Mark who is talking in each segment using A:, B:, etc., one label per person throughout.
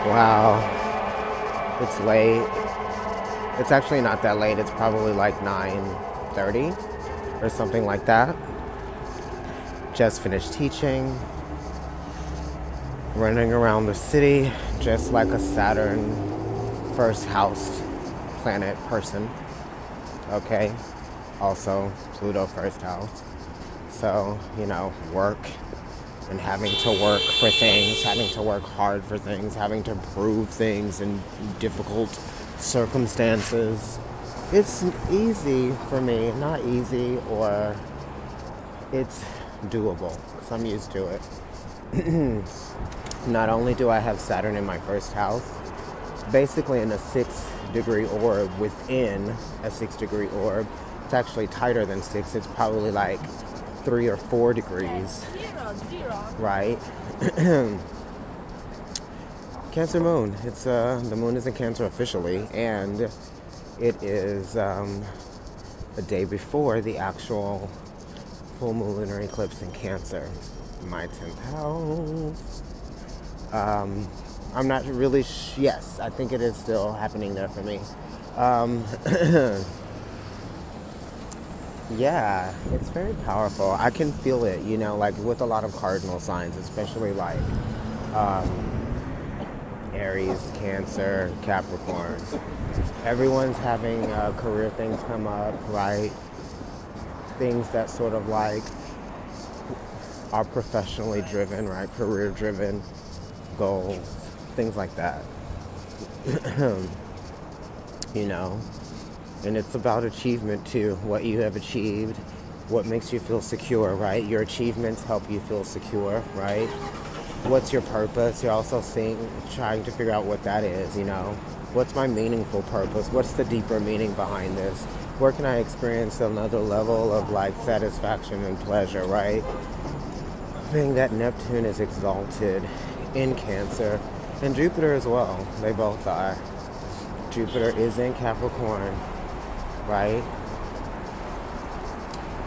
A: Wow, it's late. It's actually not that late. It's probably like 9:30 or something like that. Just finished teaching, running around the city just like a Saturn first house planet person. Okay. Also, Pluto first house. So, work and having to work for things, having to work hard for things, having to prove things in difficult circumstances. It's easy for me, not easy, or it's doable because I'm used to it. Not only do I have Saturn in my first house, basically in a 6-degree orb within a 6-degree orb. It's actually tighter than 6. It's probably like 3 or 4 degrees. Right? Cancer moon. It's the moon is in Cancer officially, and it is a day before the actual full moon lunar eclipse in Cancer, my 10th house. I'm not really yes, I think it is still happening there for me. Yeah, it's very powerful. I can feel it, like with a lot of cardinal signs, especially like Aries, Cancer, Capricorn. Everyone's having career things come up, right? Things that sort of like are professionally driven, right? Career driven, goals, things like that. And it's about achievement too, what you have achieved, what makes you feel secure, right? Your achievements help you feel secure, right? What's your purpose? You're also trying to figure out what that is, What's my meaningful purpose? What's the deeper meaning behind this? Where can I experience another level of like satisfaction and pleasure, right? Being that Neptune is exalted in Cancer, and Jupiter as well. They both are. Jupiter is in Capricorn, right?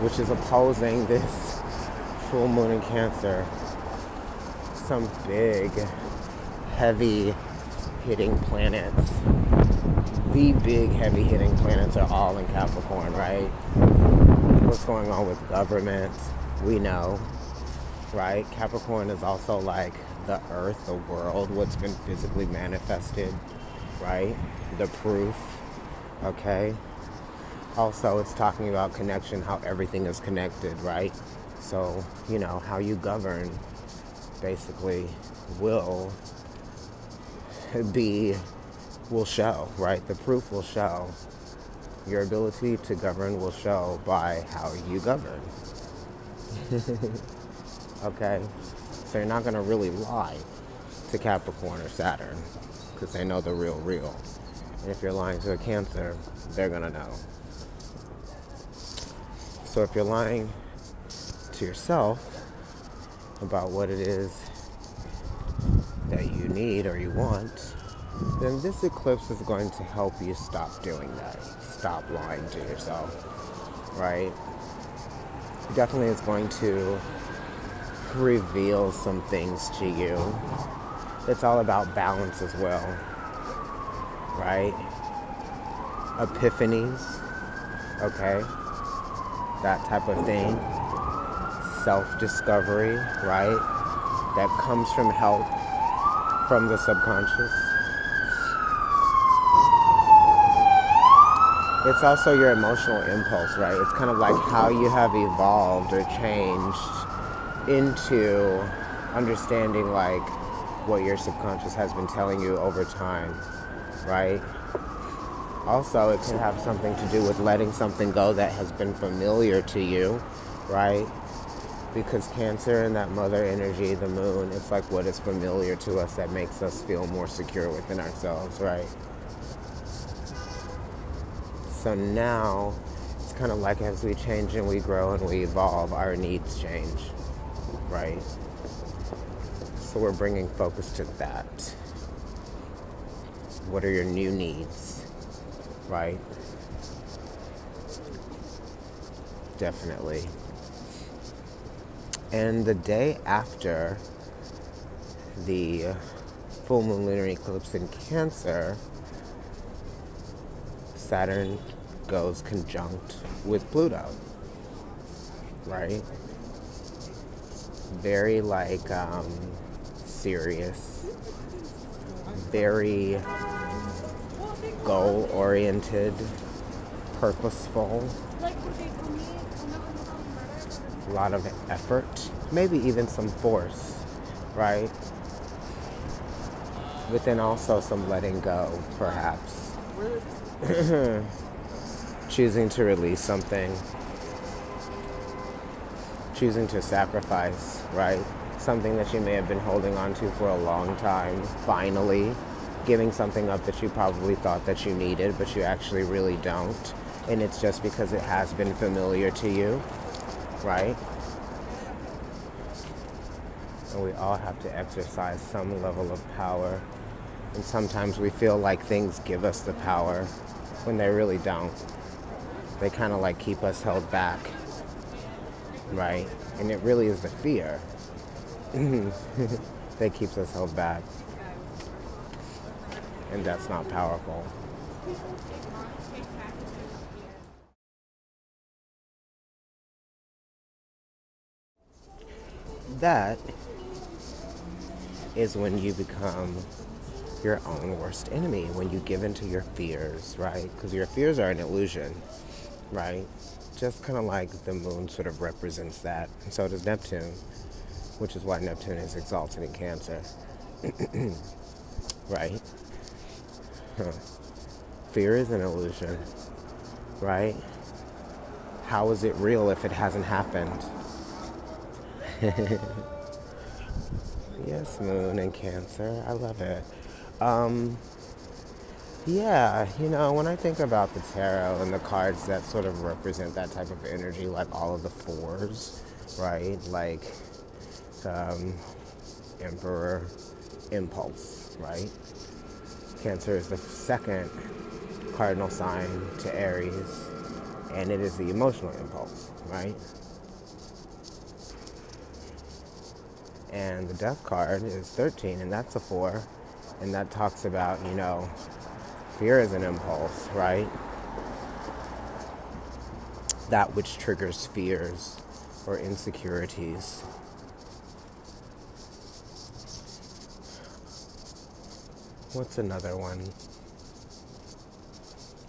A: Which is opposing this full moon in Cancer. Some big, heavy hitting planets. The big, heavy hitting planets are all in Capricorn, right? What's going on with government, we know, right? Capricorn is also like the earth, the world, what's been physically manifested, right? The proof, okay? Also, it's talking about connection, how everything is connected, right? So, how you govern basically will show, right? The proof will show. Your ability to govern will show by how you govern. Okay? So you're not going to really lie to Capricorn or Saturn because they know the real. And if you're lying to a Cancer, they're going to know. So if you're lying to yourself about what it is that you need or you want, then this eclipse is going to help you stop doing that. Stop lying to yourself, right? Definitely is going to reveal some things to you. It's all about balance as well, right? Epiphanies, okay? That type of thing. Self-discovery, right? That comes from help from the subconscious. It's also your emotional impulse, right? It's kind of like how you have evolved or changed into understanding like what your subconscious has been telling you over time, right? Also, it can have something to do with letting something go that has been familiar to you, right? Because Cancer and that mother energy, the moon, it's like what is familiar to us that makes us feel more secure within ourselves, right? So now, it's kind of like as we change and we grow and we evolve, our needs change, right? So we're bringing focus to that. What are your new needs, right? Definitely. And the day after the full moon lunar eclipse in Cancer, Saturn goes conjunct with Pluto, right? Very like serious, very goal oriented, purposeful, a lot of effort, maybe even some force, right? But then also some letting go, perhaps. Choosing to release something, choosing to sacrifice, right? Something that you may have been holding on to for a long time, finally giving something up that you probably thought that you needed, but you actually really don't. And it's just because it has been familiar to you, right? And we all have to exercise some level of power. And sometimes we feel like things give us the power when they really don't. They kind of like keep us held back, right? And it really is the fear that keeps us held back. And that's not powerful. That is when you become your own worst enemy, when you give into your fears, right? Because your fears are an illusion, right? Just kind of like the moon sort of represents that. And so does Neptune, which is why Neptune is exalted in Cancer, right? Fear is an illusion, right? How is it real if it hasn't happened? Yes, moon and Cancer. I love it. Yeah, when I think about the tarot and the cards that sort of represent that type of energy, like all of the fours, right? Like Emperor, impulse, right? Cancer is the second cardinal sign to Aries, and it is the emotional impulse, right? And the death card is 13, and that's a 4. And that talks about, fear is an impulse, right? That which triggers fears or insecurities. What's another one?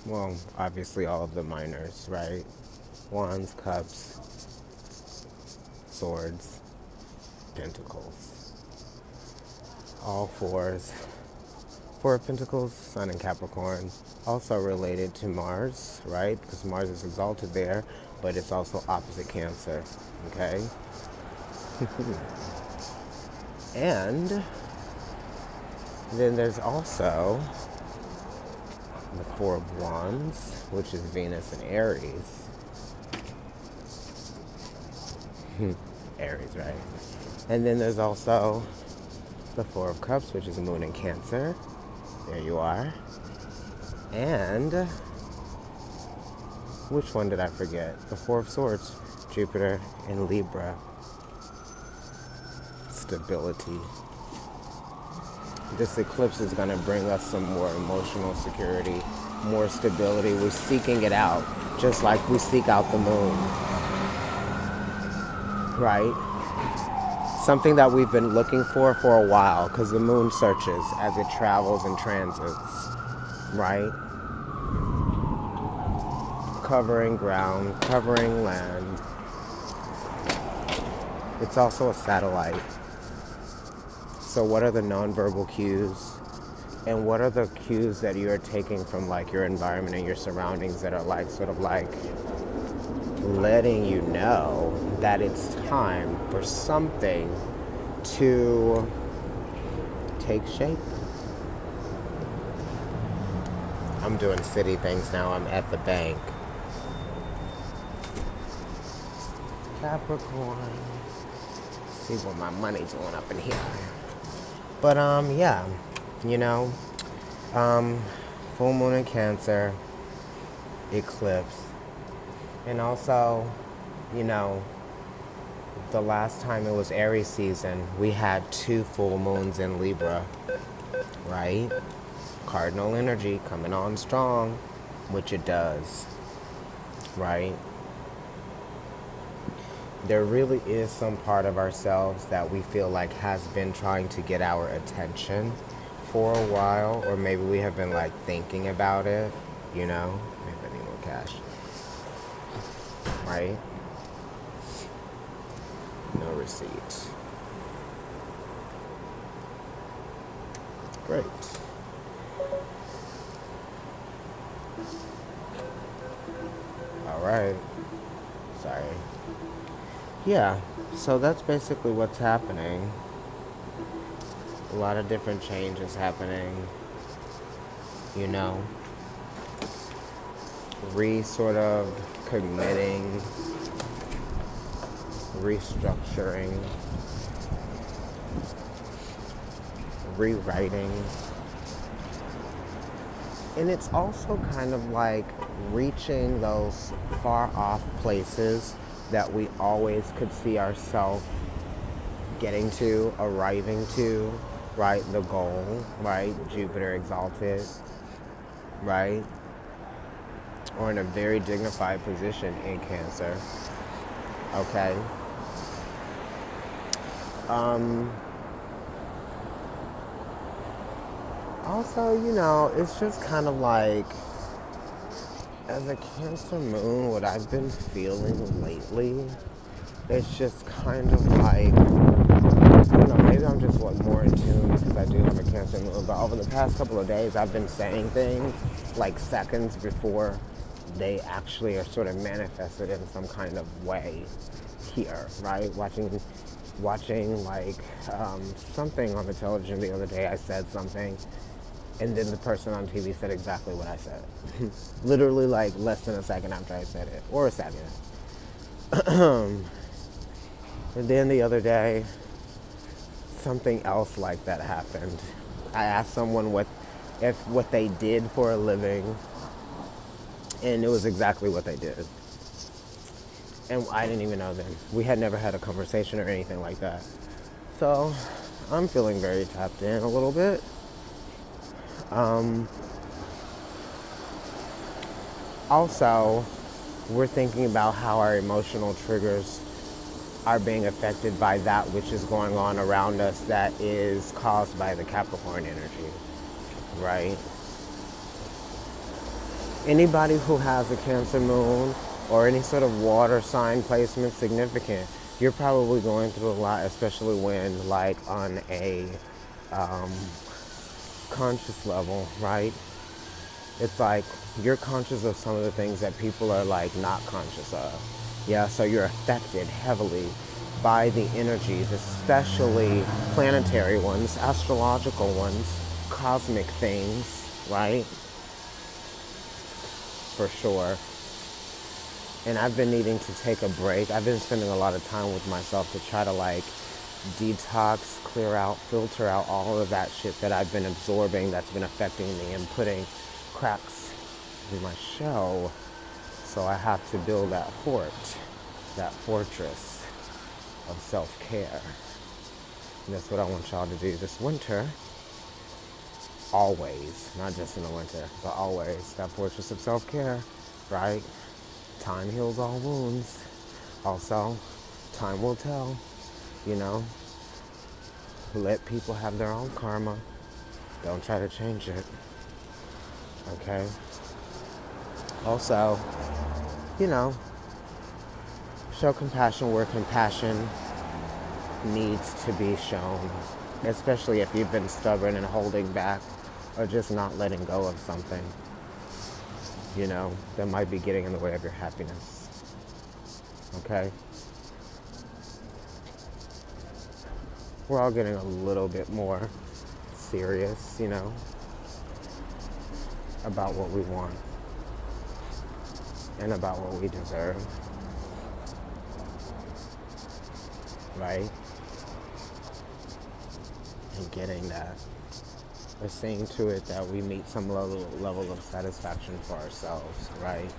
A: Well, obviously all of the minors, right? Wands, cups, swords, pentacles. All fours. Four of Pentacles, Sun and Capricorn, also related to Mars, right? Because Mars is exalted there, but it's also opposite Cancer, okay? And then there's also the Four of Wands, which is Venus and Aries. Aries, right? And then there's also the Four of Cups, which is Moon and Cancer. There you are. And which one did I forget? The Four of Swords, Jupiter and Libra. Stability. This eclipse is going to bring us some more emotional security, more stability. We're seeking it out, just like we seek out the moon. Right? Something that we've been looking for a while, because the moon searches as it travels and transits, right? Covering ground, covering land. It's also a satellite. So what are the nonverbal cues? And what are the cues that you are taking from like your environment and your surroundings that are like sort of like letting you know that it's time for something to take shape? I'm doing city things now. I'm at the bank. Capricorn. See what my money's doing up in here. But yeah, full moon in Cancer, eclipse. And also, The last time it was Aries season, we had 2 full moons in Libra, right? Cardinal energy coming on strong, which it does, right? There really is some part of ourselves that we feel like has been trying to get our attention for a while, or maybe we have been like thinking about it, you know? Maybe I need more cash, right? No receipt. Great. All right. Sorry. Yeah, so that's basically what's happening. A lot of different changes happening, you know. Sort of committing, restructuring, rewriting. And it's also kind of like reaching those far off places that we always could see ourselves getting to, arriving to, right? The goal, right? Jupiter exalted, right? Or in a very dignified position in Cancer, okay? Also, you know, it's just kind of like, as a Cancer moon, what I've been feeling lately, it's just kind of like, I don't know, maybe I'm just more in tune because I do have a Cancer moon, but over the past couple of days, I've been saying things like seconds before they actually are sort of manifested in some kind of way here, right? Watching like something on the television the other day, I said something, and then the person on TV said exactly what I said. Literally like less than a second after I said it, or a second. And then the other day, something else like that happened. I asked someone what they did for a living, and it was exactly what they did. And I didn't even know them. We had never had a conversation or anything like that. So I'm feeling very tapped in a little bit. Also, we're thinking about how our emotional triggers are being affected by that which is going on around us that is caused by the Capricorn energy, right? Anybody who has a Cancer moon or any sort of water sign placement significant, you're probably going through a lot, especially when like on a conscious level, right? It's like you're conscious of some of the things that people are like not conscious of. Yeah, so you're affected heavily by the energies, especially planetary ones, astrological ones, cosmic things, right? For sure. And I've been needing to take a break. I've been spending a lot of time with myself to try to like detox, clear out, filter out all of that shit that I've been absorbing that's been affecting me and putting cracks in my shell. So I have to build that fort, that fortress of self-care. And that's what I want y'all to do this winter. Always, not just in the winter, but always. That fortress of self-care, right? Time heals all wounds. Also, time will tell, you know. Let people have their own karma. Don't try to change it. Okay? Also, you know, show compassion where compassion needs to be shown, especially if you've been stubborn and holding back or just not letting go of something, you know, that might be getting in the way of your happiness. Okay? We're all getting a little bit more serious, you know, about what we want and about what we deserve. Right? And getting that. We're seeing to it that we meet some level of satisfaction for ourselves, right?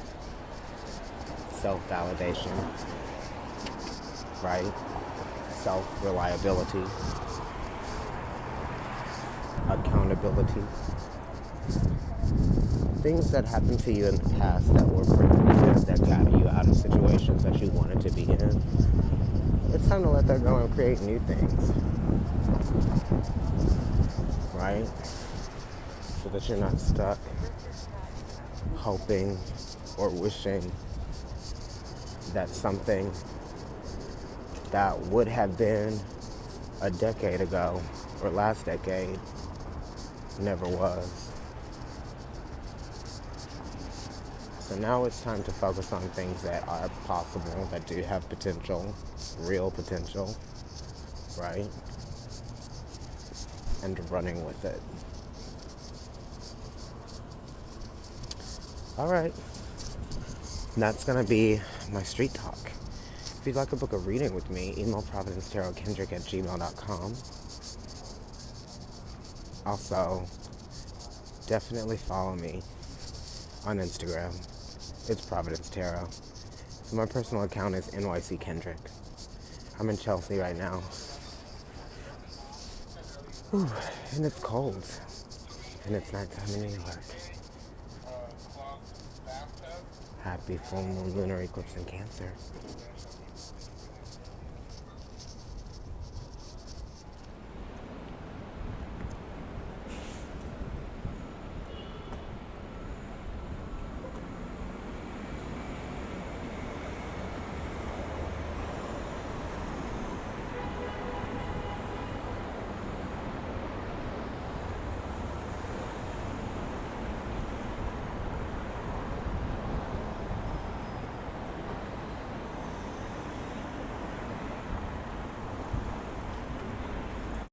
A: Self-validation. right? Self-reliability, accountability, things that happened to you in the past that were productive, that got you out of situations that you wanted to be in. It's time to let that go and create new things, right? So that you're not stuck hoping or wishing that something that would have been a decade ago or last decade never was. So now it's time to focus on things that are possible, that do have potential, real potential, right? And running with it. All right. That's going to be my street talk. If you'd like to book a reading with me, email providencetarotKendrick@gmail.com. Also, definitely follow me on Instagram. It's Providence Tarot. So my personal account is NYC Kendrick. I'm in Chelsea right now. Whew, and it's cold. And it's nighttime in New York. Happy full moon lunar eclipse in Cancer.